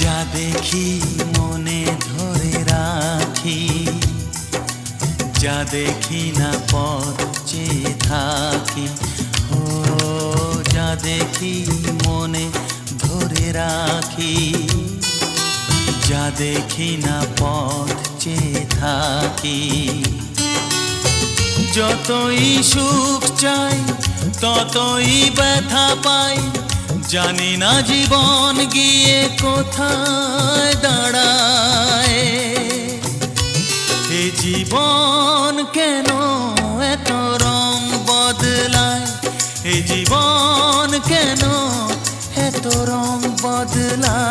যা দেখি মনে ধরে রাখি, যা দেখি না পথ চেয়ে থাকি। ও যা দেখি মনে ধরে রাখি, যা দেখি না পথ চেয়ে থাকি। যতই সুখ চাই ততই ব্যথা পাই, জানি না জীবন গিয়ে কোথায় দাঁড়ায়। এ জীবন কেন এত রং বদলায়, এ জীবন কেন এত রং বদলায়।